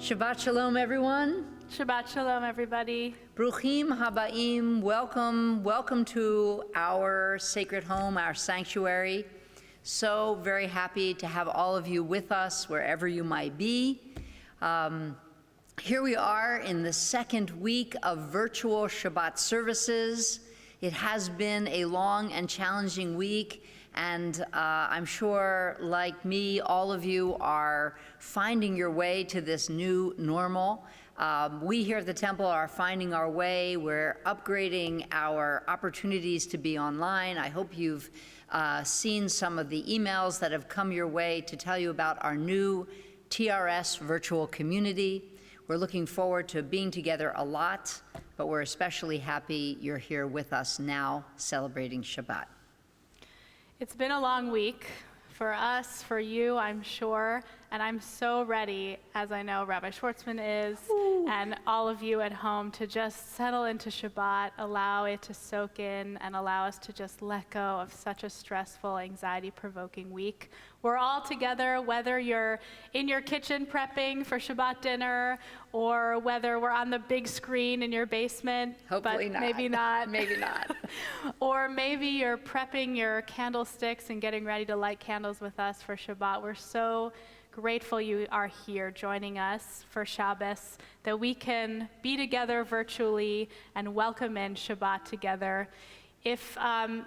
Shabbat Shalom, everyone. Shabbat Shalom, everybody. Bruchim Habaim, welcome to our sacred home, our sanctuary. So very happy to have all of you with us, wherever you might be. Here we are in the second week of virtual Shabbat services. It has been a long and challenging week, and I'm sure, like me, all of you are finding your way to this new normal. We here at the temple are finding our way. We're upgrading our opportunities to be online. I hope you've seen some of the emails that have come your way to tell you about our new TRS virtual community. We're looking forward to being together a lot, but we're especially happy you're here with us now celebrating Shabbat. It's been a long week for us, for you, I'm sure, and I'm so ready, as I know Rabbi Schwartzman is, and all of you at home, to just settle into Shabbat, allow it to soak in, and allow us to just let go of such a stressful, anxiety-provoking week. We're all together, whether you're in your kitchen prepping for Shabbat dinner, or whether we're on the big screen in your basement. Hopefully but not. Maybe not. Maybe not. Or maybe you're prepping your candlesticks and getting ready to light candles with us for Shabbat. We're so grateful you are here joining us for Shabbos, that we can be together virtually and welcome in Shabbat together. If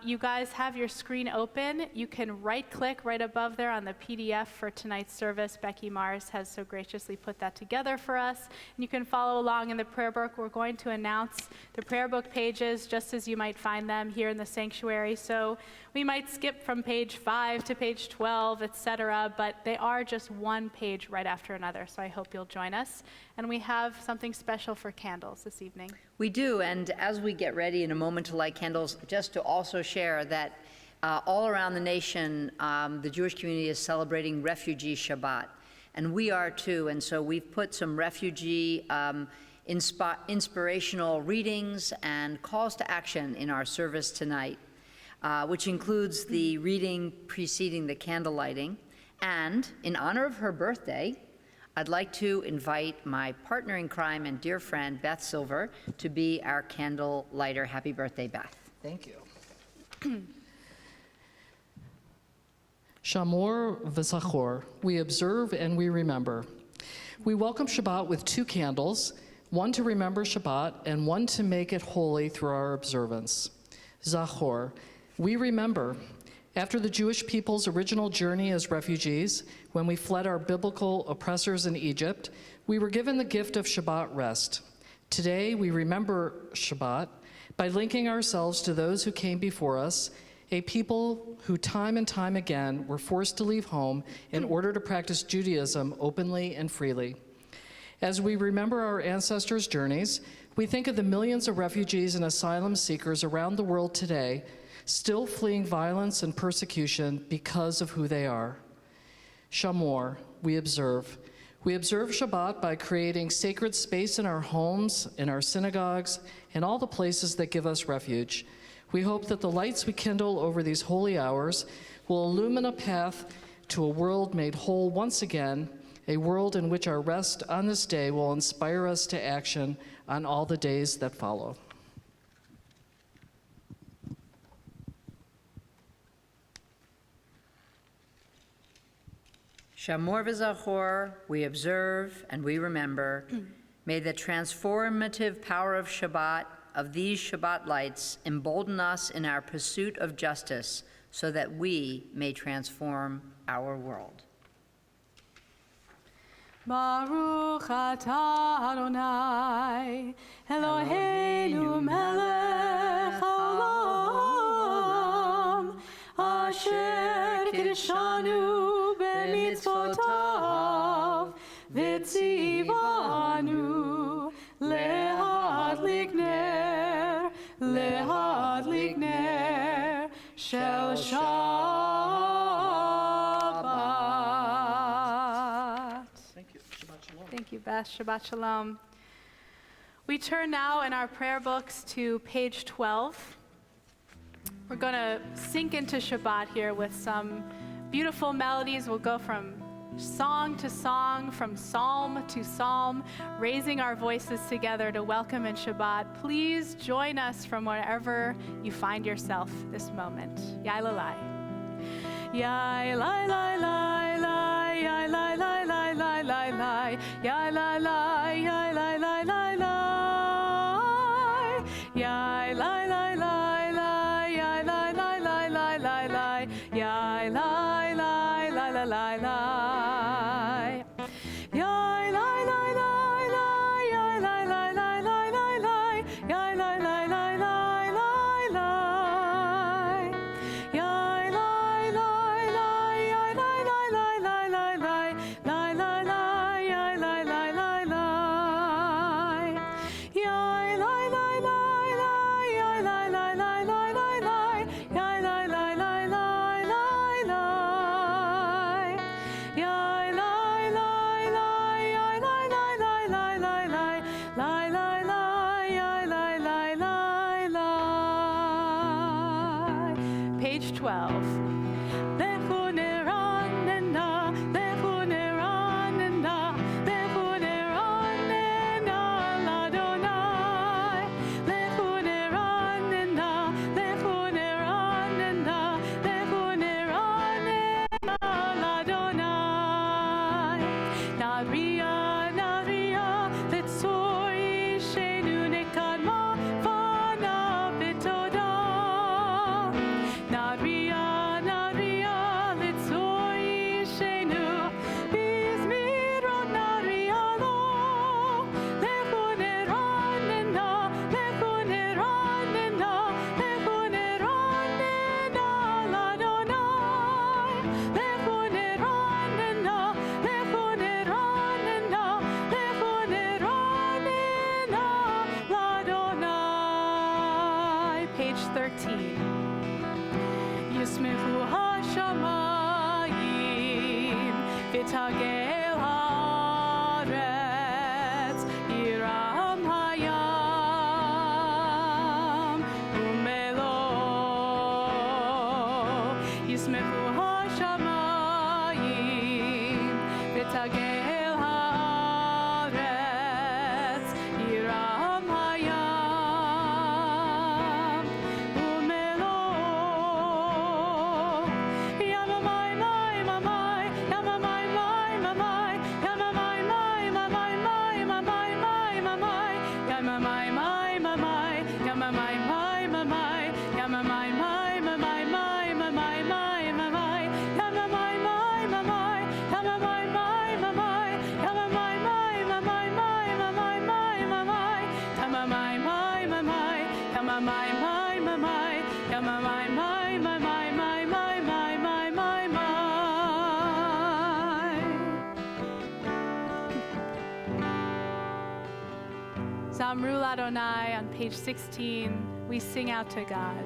you guys have your screen open, you can right-click right above there on the PDF for tonight's service. Becky Mars has so graciously put that together for us. And you can follow along in the prayer book. We're going to announce the prayer book pages just as you might find them here in the sanctuary. So we might skip from page 5 to page 12, etc., but they are just one page right after another. So I hope you'll join us. And we have something special for candles this evening. We do, and as we get ready in a moment to light candles, just to also share that all around the nation, the Jewish community is celebrating Refugee Shabbat, and we are too, and so we've put some refugee inspirational readings and calls to action in our service tonight, which includes the reading preceding the candle lighting. And in honor of her birthday, I'd like to invite my partner in crime and dear friend, Beth Silver, to be our candle lighter. Happy birthday, Beth. Thank you. Shamor v'zachor, we observe and we remember. We welcome Shabbat with 2 candles, one to remember Shabbat and one to make it holy through our observance. Zachor, we remember. After the Jewish people's original journey as refugees, when we fled our biblical oppressors in Egypt, we were given the gift of Shabbat rest. Today, we remember Shabbat by linking ourselves to those who came before us, a people who time and time again were forced to leave home in order to practice Judaism openly and freely. As we remember our ancestors' journeys, we think of the millions of refugees and asylum seekers around the world today still fleeing violence and persecution because of who they are. Shamor, we observe. We observe Shabbat by creating sacred space in our homes, in our synagogues, and all the places that give us refuge. We hope that the lights we kindle over these holy hours will illumine a path to a world made whole once again, a world in which our rest on this day will inspire us to action on all the days that follow. Shamor v'zachor, we observe and we remember. May the transformative power of Shabbat, of these Shabbat lights, embolden us in our pursuit of justice so that we may transform our world. Baruch atah Adonai, Eloheinu melech haolam, asher kiddushanu b'mitzvotav, v'tzivanu lehadlik ner shel Shabbat. Thank you. Shabbat shalom. Thank you, Beth. Shabbat shalom. We turn now in our prayer books to page 12. We're going to sink into Shabbat here with some beautiful melodies. We'll go from song to song, from psalm to psalm, raising our voices together to welcome in Shabbat. Please join us from wherever you find yourself this moment. Yai lalai. Yai lai lai lai lai, yai lai lai lai lai lai lai, yai lai lai, yai lai lai lai lai, yai lai lai lai lai, yai lai lai lai lai lai lai, yai lai lai lai lai lai lai. Page 12. Page 13. Yismechu hashamayim v'tagel haaretz yiram hayam umelo. Yismechu hashamayim v'tagel haaretz yiram hayam. Zamru Adonai on page 16, we sing out to God.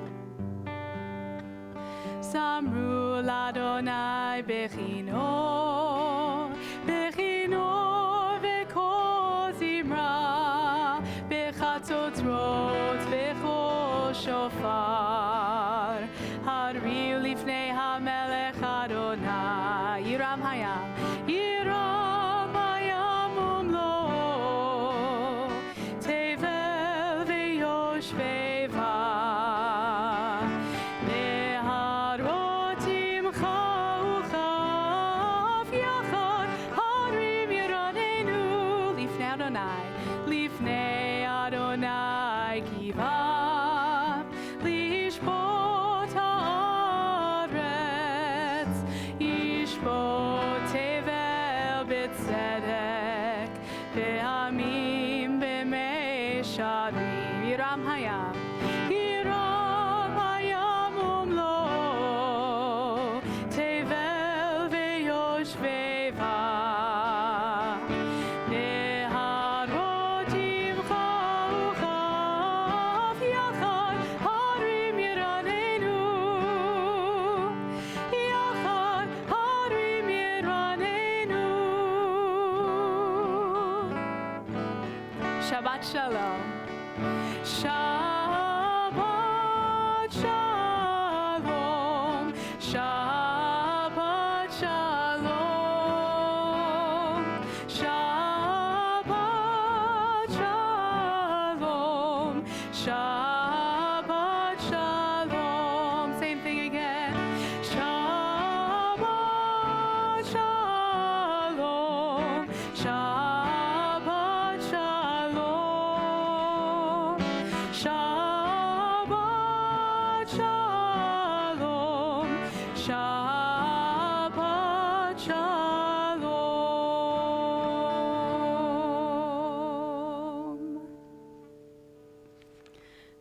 Zamru Adonai bechino, bechino v'kol zimra, bechatzotrot v'kol shofar, harviu lifnei hamelech Adonai, yiram hayam, yiram hayam umlo. Lifnei Adonai kiva lishpot haaretz, yishpot tevel b'tzedek, ve'amim b'meisharim. Yiram hayam, yiram hayam umlo, tevel ve'yoshveva. Shabbat Shalom. Shabbat Shalom. Shabbat Shalom. Shalom.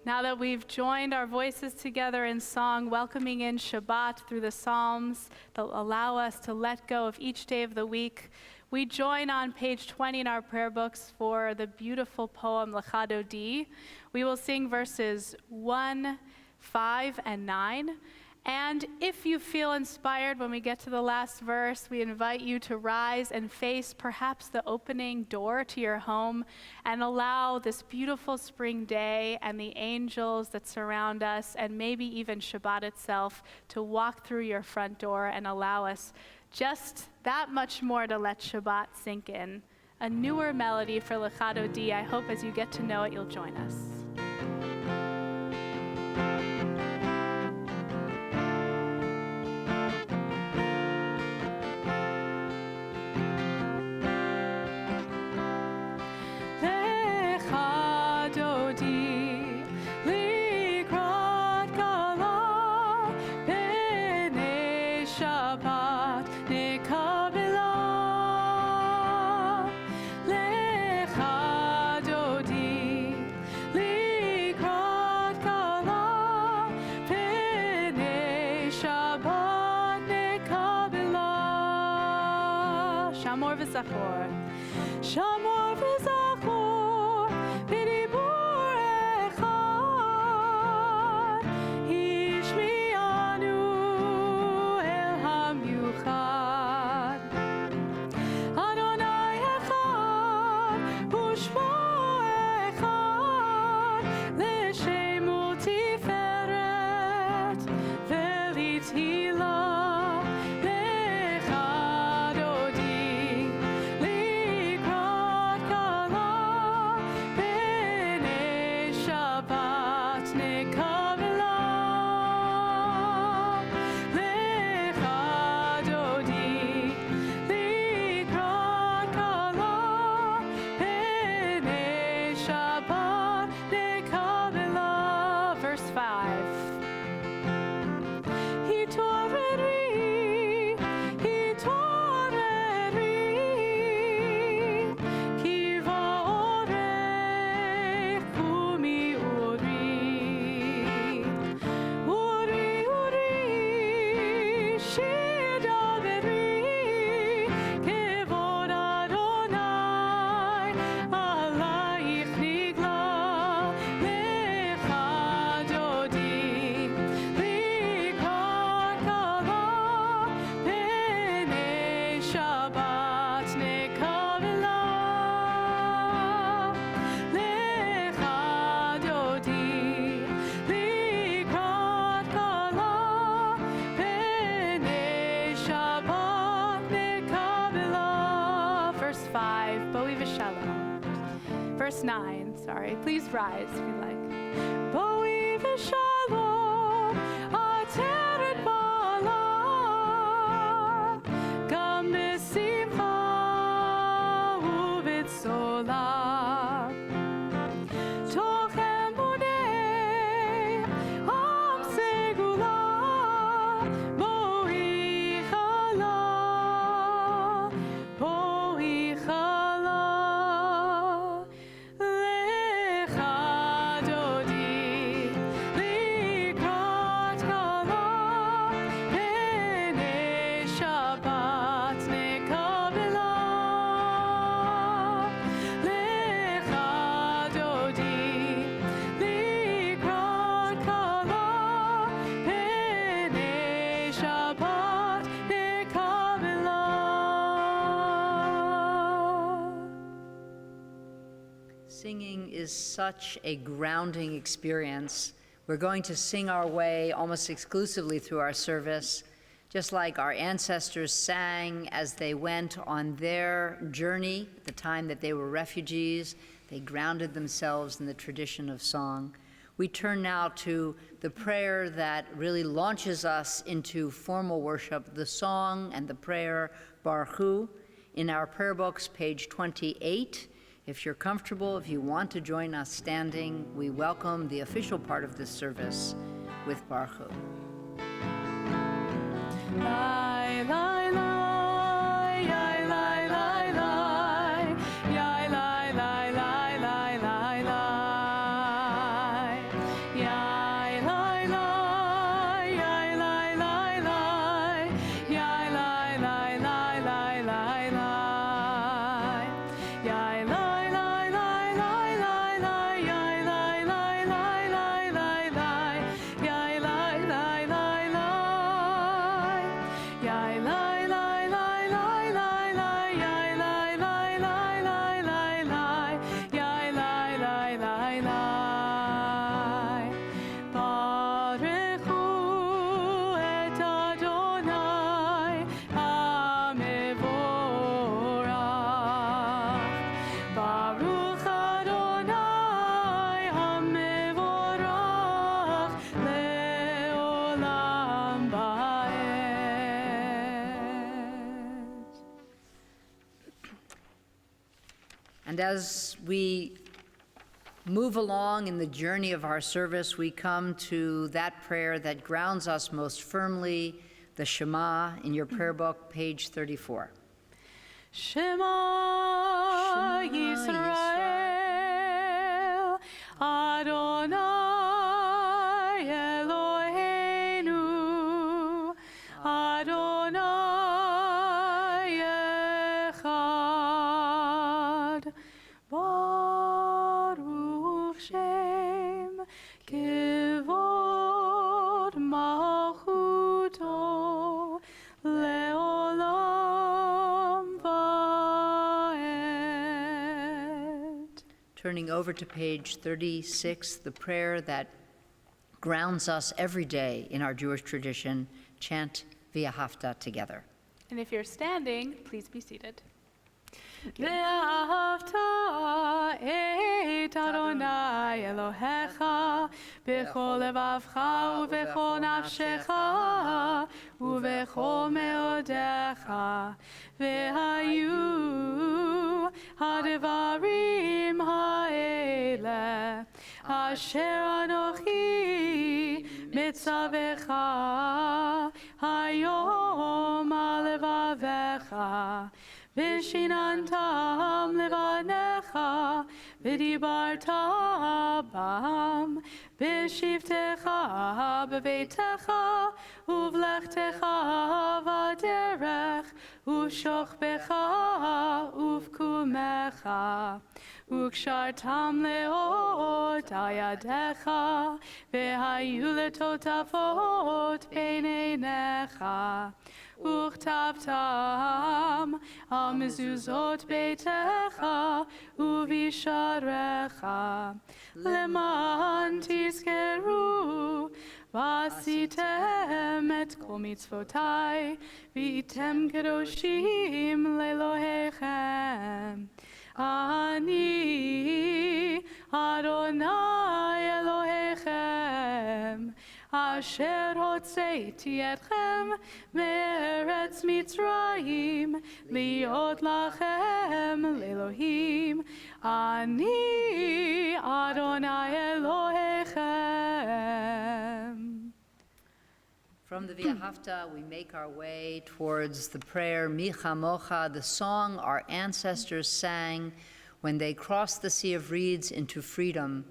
Now that we've joined our voices together in song, welcoming in Shabbat through the Psalms that allow us to let go of each day of the week, we join on page 20 in our prayer books for the beautiful poem Lecha Dodi. We will sing verses 1, 5, and 9. And if you feel inspired when we get to the last verse, we invite you to rise and face perhaps the opening door to your home and allow this beautiful spring day and the angels that surround us and maybe even Shabbat itself to walk through your front door and allow us just that much more to let Shabbat sink in. A newer melody for Lecha Dodi. I hope as you get to know it, you'll join us. Shamor v'zachor, Shamor v'zachor, b'dibur echad, Hishmianu el hamyuchad. Adonai echad, u'shmo echad, l'shemo tiferet, v'lithilah. Verse 9, please rise if you like. Boi v'shalom, ateret bala, gam b'simcha u'b'tzola. Tochem bonei, am segula, boi chala, boi chala. Singing is such a grounding experience. We're going to sing our way almost exclusively through our service, just like our ancestors sang as they went on their journey, the time that they were refugees. They grounded themselves in the tradition of song. We turn now to the prayer that really launches us into formal worship, the song and the prayer, Baruch Hu, in our prayer books, page 28. If you're comfortable, if you want to join us standing, we welcome the official part of this service with Baruch Hu. Lai, lai, lai. le'olam ba'ed. And as we move along in the journey of our service, we come to that prayer that grounds us most firmly, the Shema in your prayer book, page 34. Shema Yisrael, Adonai Eloheinu, Adonai Echad, Baruch Shem Kivod Malchuto Leolam Vaed. Turning over to page 36, the prayer that grounds us every day in our Jewish tradition, chant V'ahavta together. And if you're standing, please be seated. Ve'ahavta et Adonai Elohecha b'chol levavcha u'b'chol nafshecha u'b'chol meodecha ve'hayu ha'devarim ha'ele asher anochi mitzavecha hayom alevavecha Vishinantam levanecha, vidibarta bam, vishivtecha bevetecha, uvlechtecha vaderech, uvshochbecha, uvkumecha, ukshartam leot ayadecha, vehayu letotafot beineinecha. וכתבתם על מזוזות ביתך ובשעריך למען תזכרו ועשיתם את כל מצוותיי והייתם קדושים לאלוהיכם. אני אדוני אלוהיכם אשר הוצאתי אתכם מארץ מצרים להיות לכם לאלוהים. אני אדוני אלוהיכם. From the V'ahavta, we make our way towards the prayer Mi Chamocha, the song our ancestors sang when they crossed the Sea of Reeds into freedom.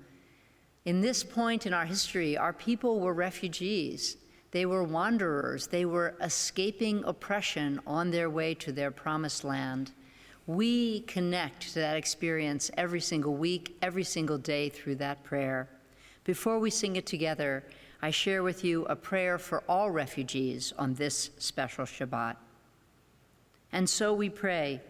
In this point in our history, our people were refugees. They were wanderers. They were escaping oppression on their way to their promised land. We connect to that experience every single week, every single day through that prayer. Before we sing it together, I share with you a prayer for all refugees on this special Shabbat. And so we pray,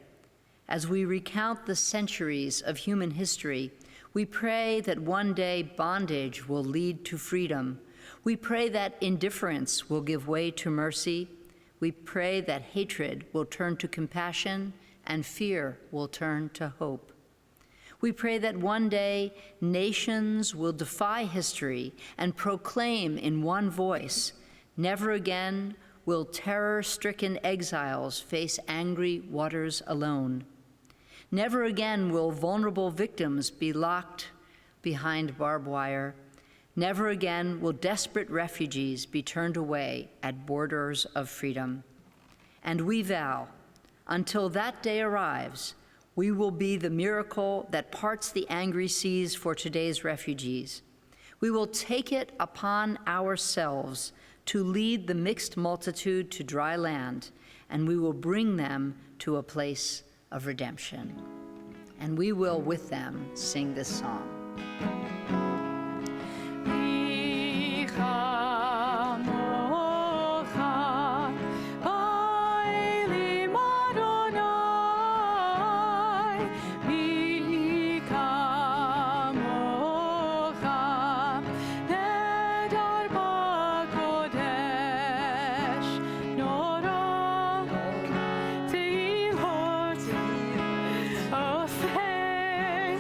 as we recount the centuries of human history, we pray that one day bondage will lead to freedom. We pray that indifference will give way to mercy. We pray that hatred will turn to compassion and fear will turn to hope. We pray that one day nations will defy history and proclaim in one voice, never again will terror-stricken exiles face angry waters alone. Never again will vulnerable victims be locked behind barbed wire. Never again will desperate refugees be turned away at borders of freedom. And we vow, until that day arrives, we will be the miracle that parts the angry seas for today's refugees. We will take it upon ourselves to lead the mixed multitude to dry land, and we will bring them to a place of redemption. And we will, with them, sing this song. Oh, say,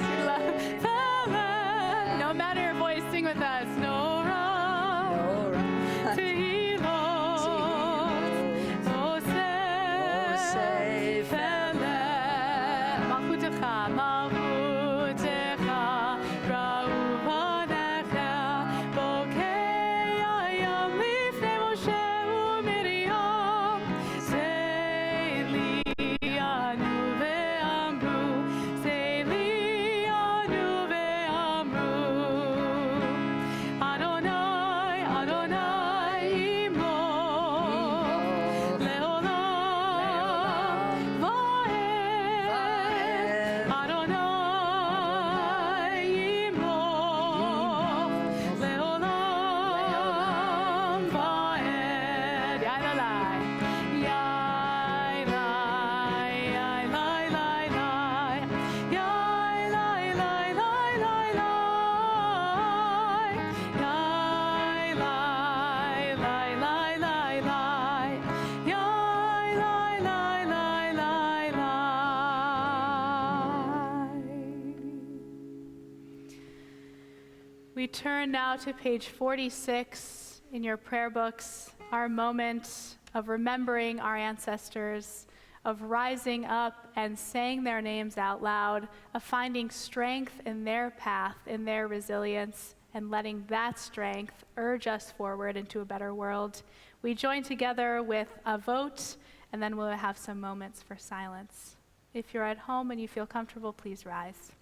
We turn now to page 46 in your prayer books, our moment of remembering our ancestors, of rising up and saying their names out loud, of finding strength in their path, in their resilience, and letting that strength urge us forward into a better world. We join together with a vote, and then we'll have some moments for silence. If you're at home and you feel comfortable, please rise.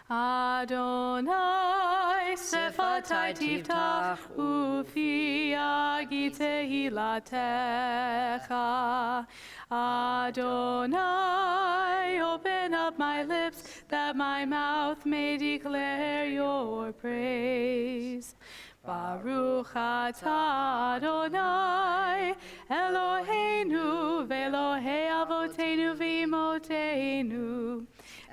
Adonai sefatai tiftach ufi agi tehilatecha. Adonai, open up my lips that my mouth may declare your praise. Baruch atah Adonai Eloheinu ve'Elohei avoteinu v'imotenu.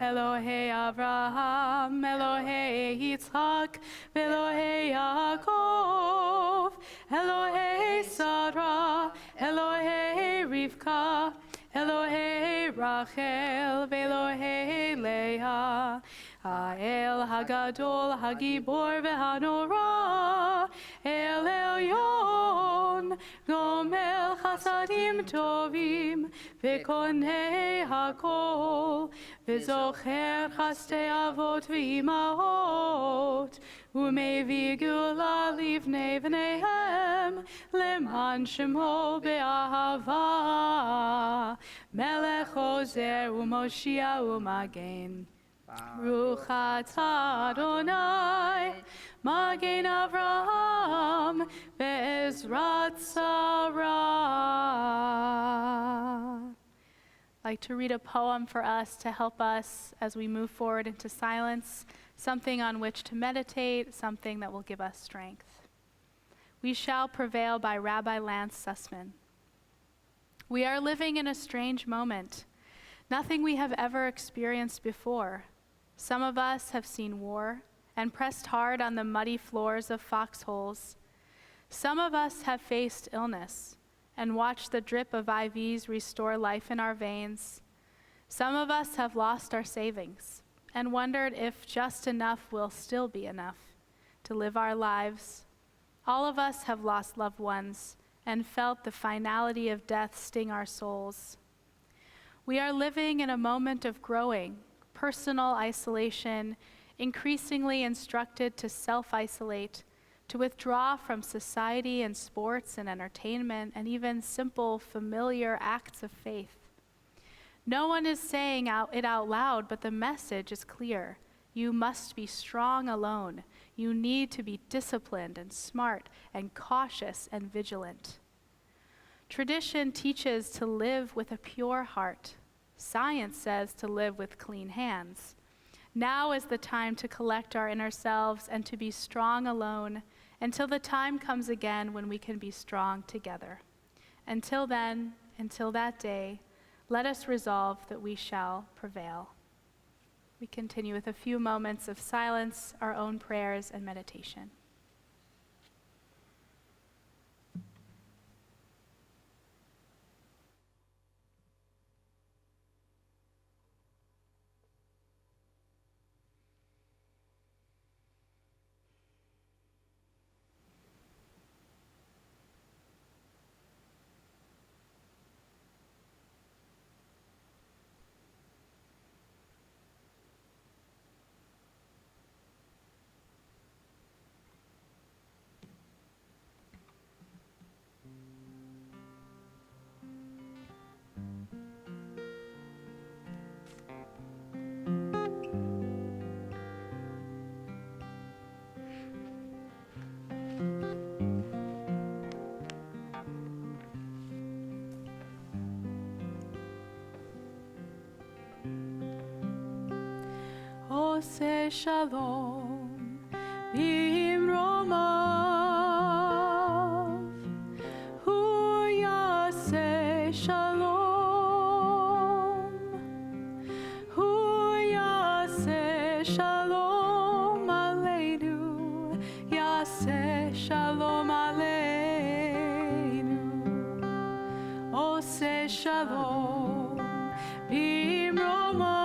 Elohei Avraham, Elohei Yitzhak, Elohei Yaakov, Elohei Sarah, Elohei Rivka, Elohei Rachel, Elohei Leah. Ha'el Hagadol, Hagibor ve'Hanora, El Elyon, Gomel Chasadim Tovim, Ve'konei Hakol, Ve'zocher Chastei Avot V'imahot, U'mevii Gula Livnei V'neihem, Leman Shemo Be'ahava, Melech Ozer U'Moshia U'Magen. Baruch atah Adonai, Magen Avraham, Be'ezrat Sarah. I'd like to read a poem for us to help us as we move forward into silence, something on which to meditate, something that will give us strength. We Shall Prevail by Rabbi Lance Sussman. We are living in a strange moment, nothing we have ever experienced before. Some of us have seen war and pressed hard on the muddy floors of foxholes. Some of us have faced illness and watched the drip of IVs restore life in our veins. Some of us have lost our savings and wondered if just enough will still be enough to live our lives. All of us have lost loved ones and felt the finality of death sting our souls. We are living in a moment of growing personal isolation, increasingly instructed to self-isolate, to withdraw from society and sports and entertainment and even simple familiar acts of faith. No one is saying it out loud, but the message is clear. You must be strong alone. You need to be disciplined and smart and cautious and vigilant. Tradition teaches to live with a pure heart. Science says to live with clean hands. Now is the time to collect our inner selves and to be strong alone until the time comes again when we can be strong together. Until then, until that day, let us resolve that we shall prevail. We continue with a few moments of silence, our own prayers and meditation. Ose shalom bimromav, hu yaseh shalom, hu yaseh shalom aleinu, yaseh shalom aleinu. Ose shalom bimromav,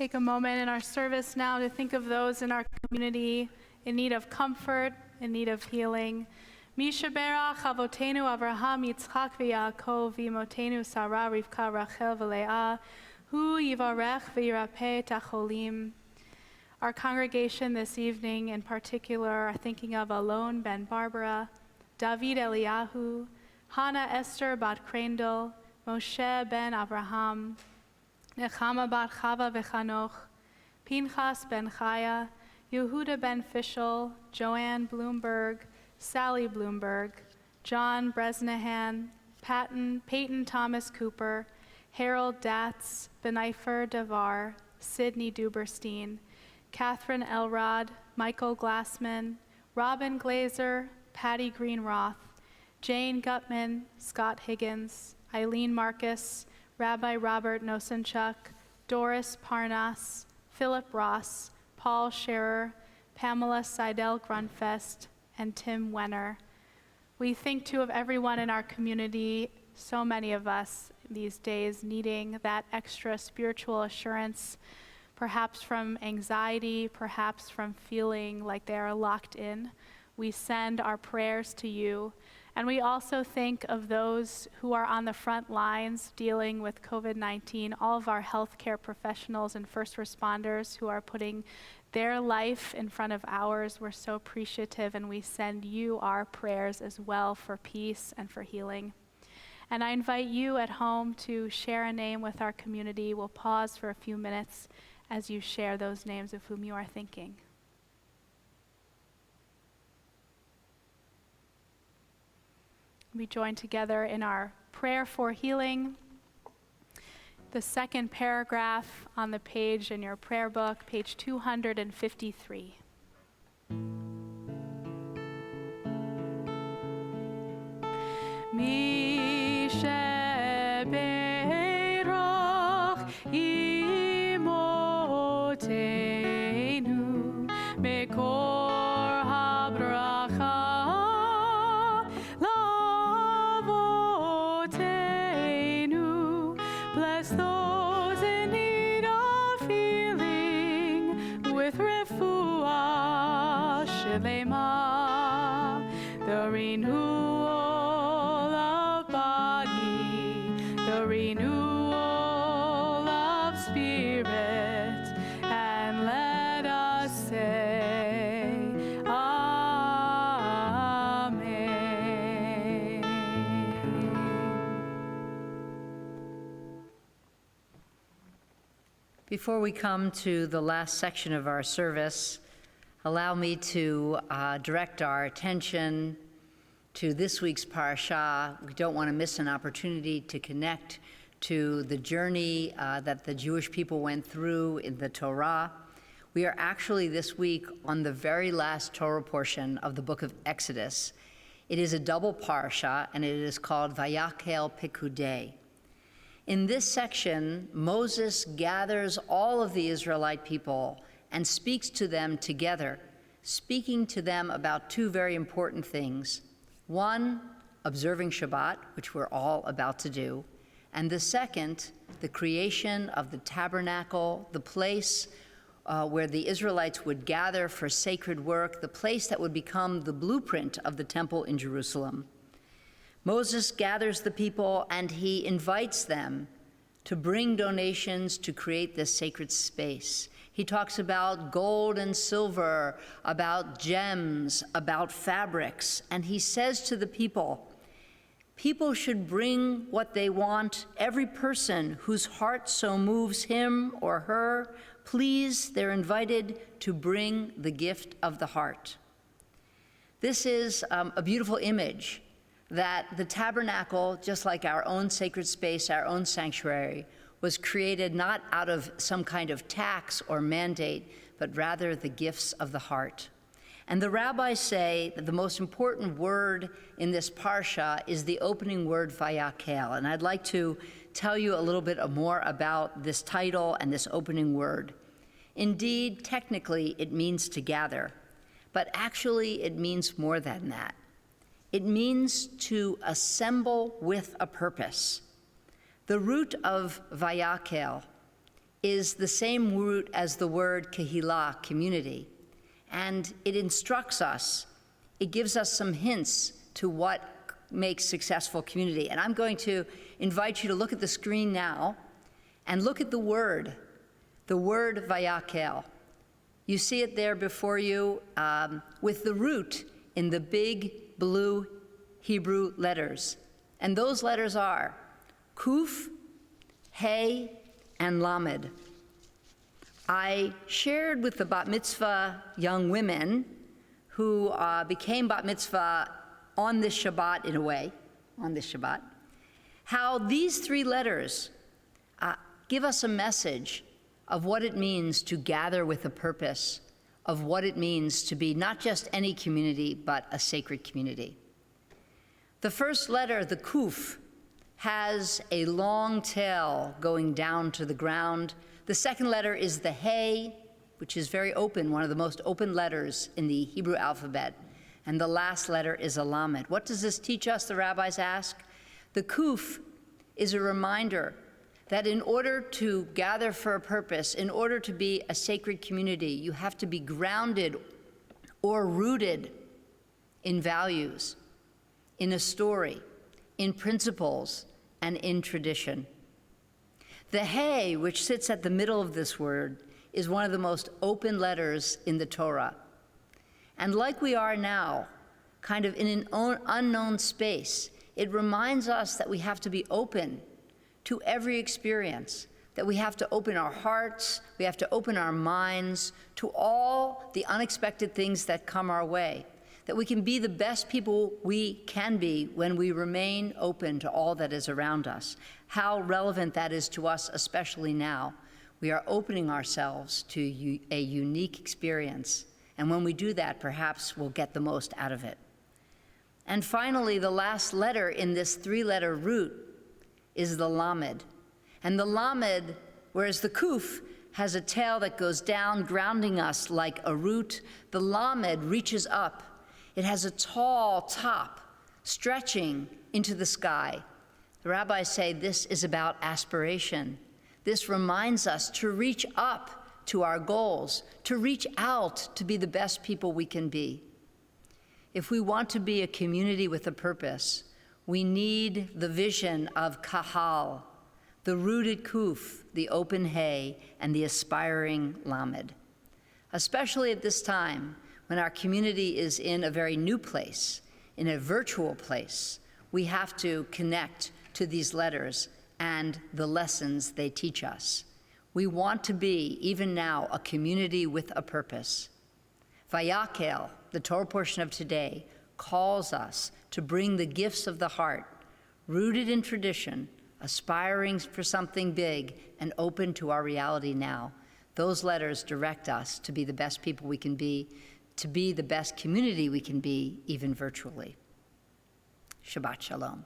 take a moment in our service now to think of those in our community in need of comfort, in need of healing. Mishaberach Avotenu Avraham Yitzchak v'Yaakov v'imotenu Sarah Rivka Rachel v'Leah Hu Yivarech v'Yirapeh Tacholim. Our congregation this evening in particular are thinking of Alon ben Barbara, David Eliyahu, Hannah Esther bat Krendel, Moshe ben Avraham, Nechama bat Chava v'Chanoch, Pinchas ben Chaya, Yehuda ben Fischel, Joanne Bloomberg, Sally Bloomberg, John Bresnahan, Peyton Thomas Cooper, Harold Datz, Benifer Devar, Sidney Duberstein, Catherine Elrod, Michael Glassman, Robin Glazer, Patty Greenroth, Jane Gutman, Scott Higgins, Eileen Marcus, Rabbi Robert Nosenchuk, Doris Parnas, Philip Ross, Paul Scherer, Pamela Seidel Grunfest, and Tim Wenner. We think too of everyone in our community, so many of us these days needing that extra spiritual assurance, perhaps from anxiety, perhaps from feeling like they are locked in. We send our prayers to you. And we also think of those who are on the front lines dealing with COVID-19, all of our healthcare professionals and first responders who are putting their life in front of ours. We're so appreciative, and we send you our prayers as well for peace and for healing. And I invite you at home to share a name with our community. We'll pause for a few minutes as you share those names of whom you are thinking. We join together in our prayer for healing. The second paragraph on the page in your prayer book, page 253. Mi sheberoch imotenu mekor habracha lavotenu. Bless those in need of healing with refuah shelema, the renewal of body, the renewal of spirit, and let us say, Amen. Before we come to the last section of our service, allow me to direct our attention to this week's parashah. We don't want to miss an opportunity to connect to the journey that the Jewish people went through in the Torah. We are actually this week on the very last Torah portion of the book of Exodus. It is a double parashah, and it is called Vayakhel Pekudei. In this section, Moses gathers all of the Israelite people and speaks to them together, speaking to them about two very important things. One, observing Shabbat, which we're all about to do, and the second, the creation of the tabernacle, the place where the Israelites would gather for sacred work, the place that would become the blueprint of the temple in Jerusalem. Moses gathers the people and he invites them to bring donations to create this sacred space. He talks about gold and silver, about gems, about fabrics, and he says to the people, people should bring what they want. Every person whose heart so moves him or her, please, they're invited to bring the gift of the heart. This is a beautiful image that the tabernacle, just like our own sacred space, our own sanctuary, was created not out of some kind of tax or mandate, but rather the gifts of the heart. And the rabbis say that the most important word in this parsha is the opening word Vayakhel. And I'd like to tell you a little bit more about this title and this opening word. Indeed, technically, it means to gather, but actually it means more than that. It means to assemble with a purpose. The root of Vayakhel is the same root as the word kehilah, community. And it instructs us, it gives us some hints to what makes successful community. And I'm going to invite you to look at the screen now and look at the word vayakel. You see it there before you with the root in the big blue Hebrew letters. And those letters are Kuf, Hey, and Lamed. I shared with the bat mitzvah young women who became bat mitzvah on this Shabbat, in a way, on this Shabbat, how these three letters give us a message of what it means to gather with a purpose, of what it means to be not just any community, but a sacred community. The first letter, the Kuf, has a long tail going down to the ground. The second letter is the Hey, which is very open, one of the most open letters in the Hebrew alphabet. And the last letter is a Lamed. What does this teach us, the rabbis ask? The Kuf is a reminder that in order to gather for a purpose, in order to be a sacred community, you have to be grounded or rooted in values, in a story, in principles, and in tradition. The Hey, which sits at the middle of this word, is one of the most open letters in the Torah. And like we are now, kind of in an unknown space, it reminds us that we have to be open to every experience, that we have to open our hearts, we have to open our minds to all the unexpected things that come our way, that we can be the best people we can be when we remain open to all that is around us. How relevant that is to us, especially now. We are opening ourselves to a unique experience, and when we do that, perhaps we'll get the most out of it. And finally, the last letter in this three-letter root is the Lamed. And the Lamed, whereas the Kuf has a tail that goes down, grounding us like a root, the Lamed reaches up. It has a tall top stretching into the sky. The rabbis say this is about aspiration. This reminds us to reach up to our goals, to reach out to be the best people we can be. If we want to be a community with a purpose, we need the vision of Kahal, the rooted Kuf, the open Hey, and the aspiring Lamed. Especially at this time, when our community is in a very new place, in a virtual place, we have to connect to these letters and the lessons they teach us. We want to be, even now, a community with a purpose. Vayakel, the Torah portion of today, calls us to bring the gifts of the heart, rooted in tradition, aspiring for something big, and open to our reality now. Those letters direct us to be the best people we can be, to be the best community we can be, even virtually. Shabbat Shalom.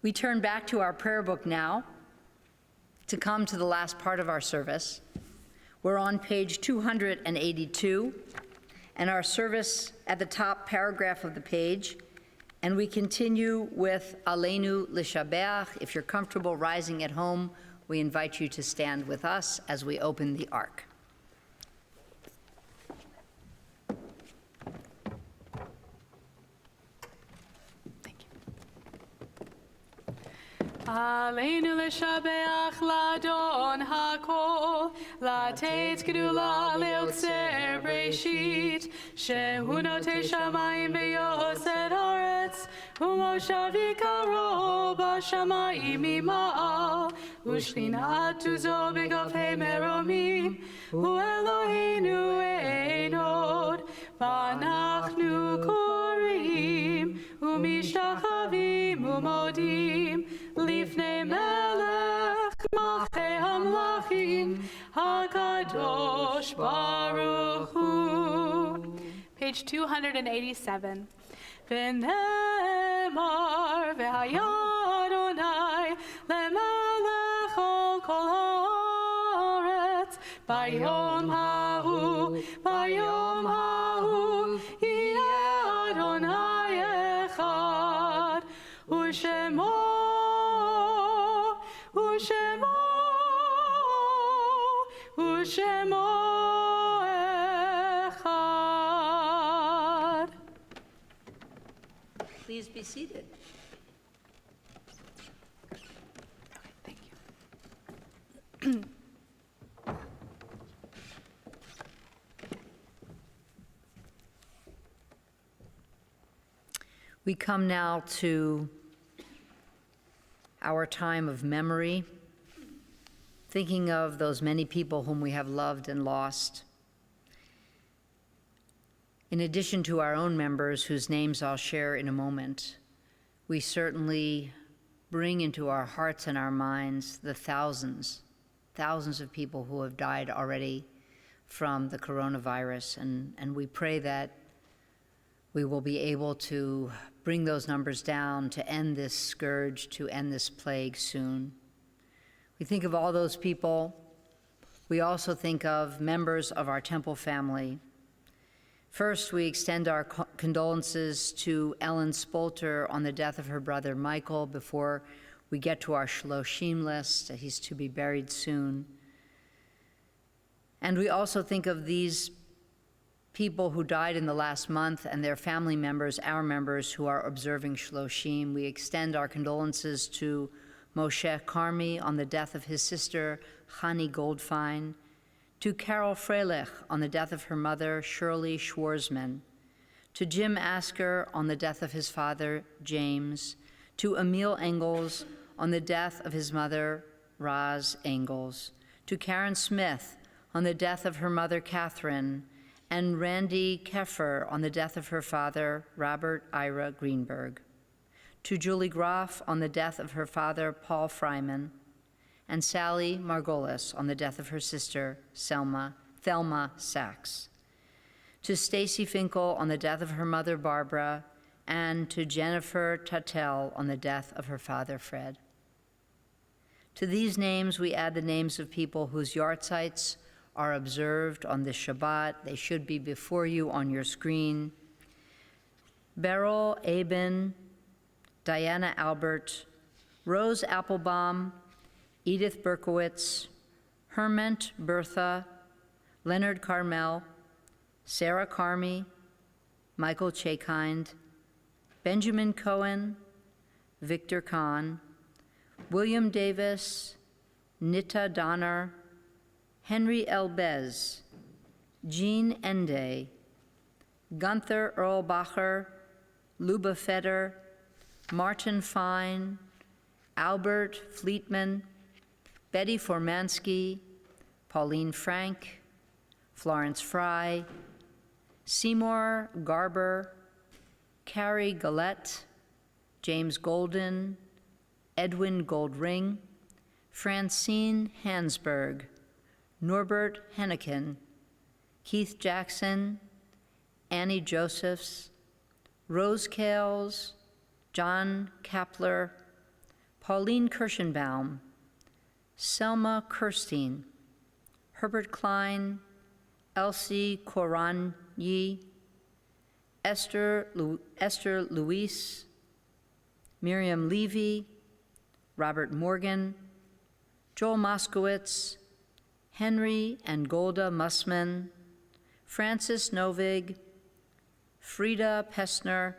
We turn back to our prayer book now to come to the last part of our service. We're on page 282, and our service at the top paragraph of the page, and we continue with Aleinu L'Shabeach. If you're comfortable rising at home, we invite you to stand with us as we open the Ark. Aleinu l'shabeach l'Adon hakol, לתת גדולה ליוצר בראשית, שהוא נוטה שמיים ויוסד ארץ, ומושב יקרו בשמיים ממעל, ושכינת עוזו בגבי מרומים, הוא אלוהינו אין עוד, ואנחנו קוראים ומשתחווים ומודים, לפני מלך מלכי המלכים, הקדוש ברוך הוא. Page 287. ונאמר, והיה אדוני למלך על כל הארץ, ביום ההוא, ביום ההוא, יהיה אדוני אחד, ושמו ושמו אחד. Please be seated. Thank you. We come now to our time of memory, thinking of those many people whom we have loved and lost. In addition to our own members, whose names I'll share in a moment, we certainly bring into our hearts and our minds the thousands of people who have died already from the coronavirus, and we pray that we will be able to bring those numbers down, to end this scourge, to end this plague soon. We think of all those people. We also think of members of our temple family. First, we extend our condolences to Ellen Spolter on the death of her brother Michael before we get to our Shloshim list. He's to be buried soon. And we also think of these people who died in the last month and their family members, our members who are observing Shloshim. We extend our condolences to Moshe Carmi on the death of his sister, Chani Goldfein, to Carol Freilich on the death of her mother, Shirley Schwarzman, to Jim Asker on the death of his father, James, to Emil Engels on the death of his mother, Roz Engels, to Karen Smith on the death of her mother, Catherine, and Randy Keffer on the death of her father, Robert Ira Greenberg, to Julie Groff on the death of her father, Paul Fryman, and Sally Margolis on the death of her sister, Thelma Sachs, to Stacy Finkel on the death of her mother, Barbara, and to Jennifer Tatel on the death of her father, Fred. To these names, we add the names of people whose yahrzeits are observed on this Shabbat. They should be before you on your screen. Beryl Abin, Diana Albert, Rose Applebaum, Edith Berkowitz, Herment Bertha, Leonard Carmel, Sarah Carmi, Michael Chakind, Benjamin Cohen, Victor Kahn, William Davis, Nita Donner, Henry Elbez, Jean Ende, Gunther Erlbacher, Luba Feder, Martin Fine, Albert Fleetman, Betty Formansky, Pauline Frank, Florence Fry, Seymour Garber, Carrie Gillette, James Golden, Edwin Goldring, Francine Hansberg, Norbert Henneken, Keith Jackson, Annie Josephs, Rose Kales, John Kapler, Pauline Kirschenbaum, Selma Kirstein, Herbert Klein, Elsie Koranyi, Esther Luis, Miriam Levy, Robert Morgan, Joel Moskowitz, Henry and Golda Mussman, Francis Novig, Frida Pessner,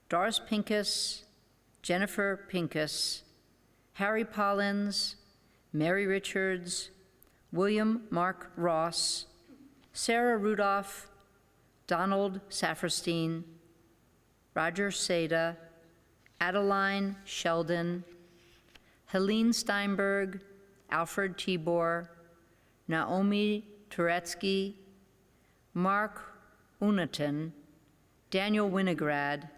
Doris Pincus, Jennifer Pincus, Harry Pollins, Mary Richards, William Mark Ross, Sarah Rudolph, Donald Safferstein, Roger Seda, Adeline Sheldon, Helene Steinberg, Alfred Tibor, Naomi Turetsky, Mark Unaton, Daniel Winograd,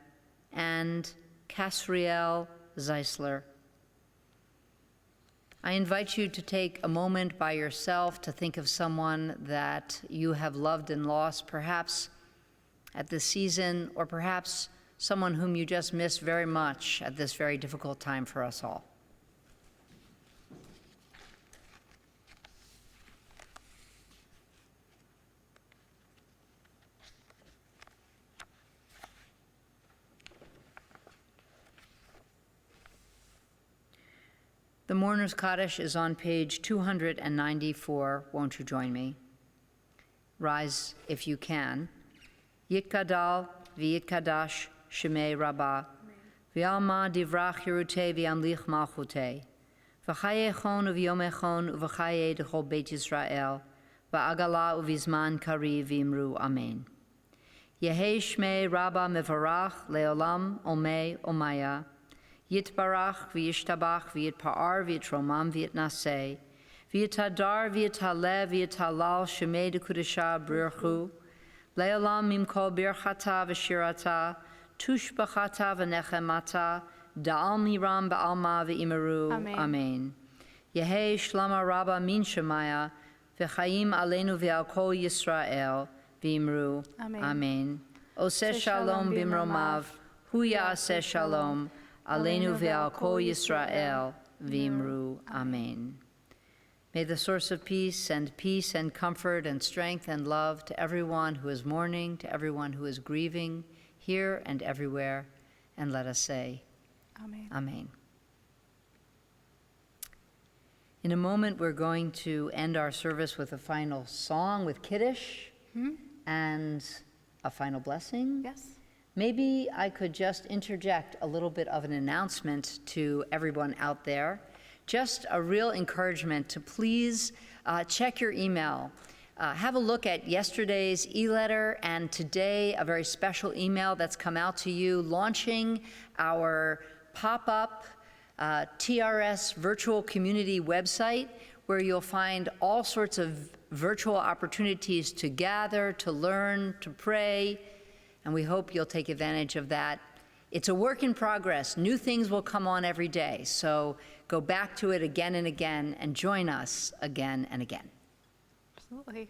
and Casriel Zeisler. I invite you to take a moment by yourself to think of someone that you have loved and lost, perhaps at this season, or perhaps someone whom you just miss very much at this very difficult time for us all. The Mourner's Kaddish is on page 294. Won't you join me? Rise if you can. Yitkadal v'yitkadash shemei rabbah, v'alma divrach yerutei v'yamlich malchutei, v'chayechon uv'yomechon uv'chaye d'chol Beit Yisrael, v'agala uv'izman kari v'imru amen. Yehei shmei rabbah mevarach leolam omei omaya, yitbarach v'yishtabach v'yitpa'ar v'yitromam v'yitnaseh, v'yitadar v'yitaleh v'yitalal shemei d'kudesha b'ruchu, leolam mimkol birchata v'shirata, tushbachata v'nechemata, da'al miram ba'alma v'imeru. Amen. Amen. Yehei shlama rabba min shemaya, v'chaim aleinu v'al kol Yisrael, v'imru. Amen. Amen. Oseh shalom bimromav, hu ya'aseh shalom, aleinu v'al kol Yisrael, v'imru. Amen. May the source of peace send peace and comfort and strength and love to everyone who is mourning, to everyone who is grieving, here and everywhere. And let us say, Amen. Amen. In a moment, we're going to end our service with a final song with Kiddush and a final blessing. Yes. Maybe I could just interject a little bit of an announcement to everyone out there. Just a real encouragement to please check your email. Have a look at yesterday's e-letter and today a very special email that's come out to you launching our pop-up TRS virtual community website where you'll find all sorts of virtual opportunities to gather, to learn, to pray, and we hope you'll take advantage of that. It's a work in progress. New things will come on every day, so go back to it again and again and join us again and again. Absolutely.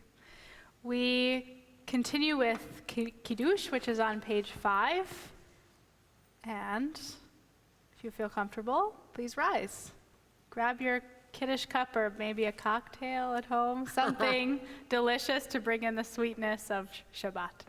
We continue with Kiddush, which is on page 5. And if you feel comfortable, please rise. Grab your Kiddush cup or maybe a cocktail at home, something delicious to bring in the sweetness of Shabbat.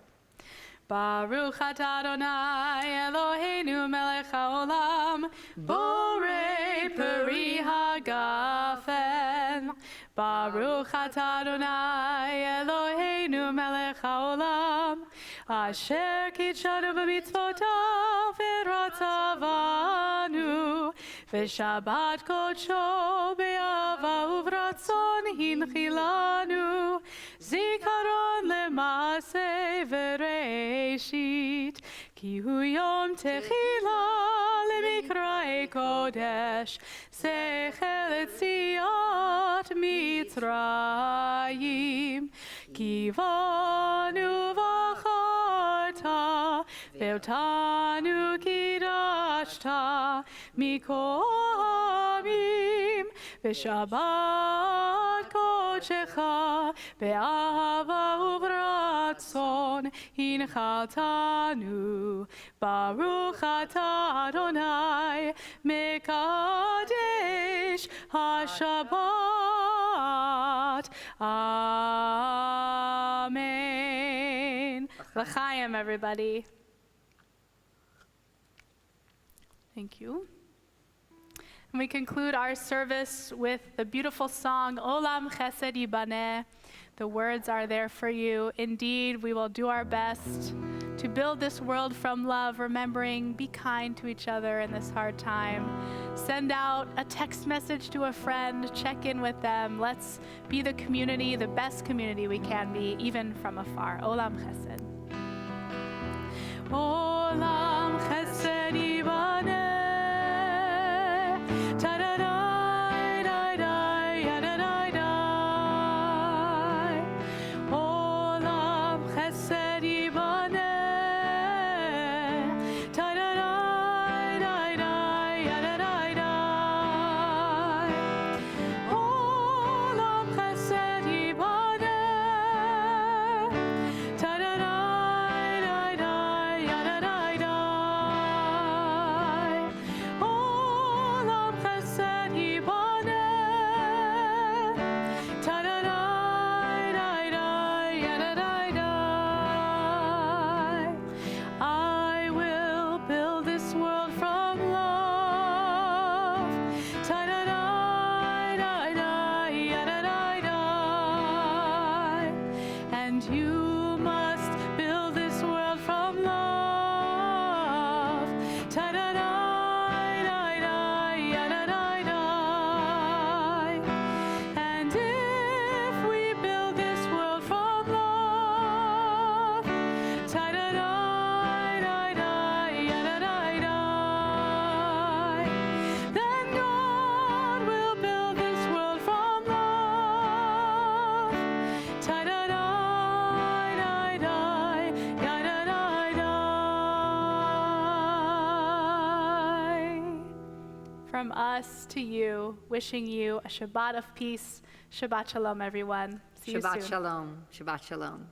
Baruch atah Adonai Eloheinu melech haolam, borei peri hagafen. Baruch atah Adonai Eloheinu melech haolam, asher kitshanu b'mitzvotav v'ratzavanu, v'shabbat kodsho be'ava uvratzon hinchilanu, zikaron le'maseh v'reishit, ki hu yom techila le'mikraei kodesh, sechel etziat Mitzrayim, ki vanu v'acharta, ve'otanu kidashta, mikol hamim, v'shabbat kodshecha, be'ahava uvratzon, hinchaltanu, Baruch atah Adonai, mekadesh HaShabbat. Amen. L'chaim, everybody. Thank you. And we conclude our service with the beautiful song, Olam Chesed Yibaneh. The words are there for you. Indeed, we will do our best to build this world from love, remembering, be kind to each other in this hard time. Send out a text message to a friend, check in with them. Let's be the community, the best community we can be, even from afar. Olam Chesed. Olam Chesed Yibaneh. Ta-da-dai, dai-dai, ya-da-dai-dai. Olam Chesed Yibaneh. Ta-da-dai, dai-dai, ya-da-dai-dai. Olam Chesed Yibaneh. Ta-da-dai, dai-dai, ya-da-dai-dai. Olam Chesed from us to you, wishing you a Shabbat of peace. Shabbat shalom, everyone. See you Shabbat soon. shalom. Shabbat shalom.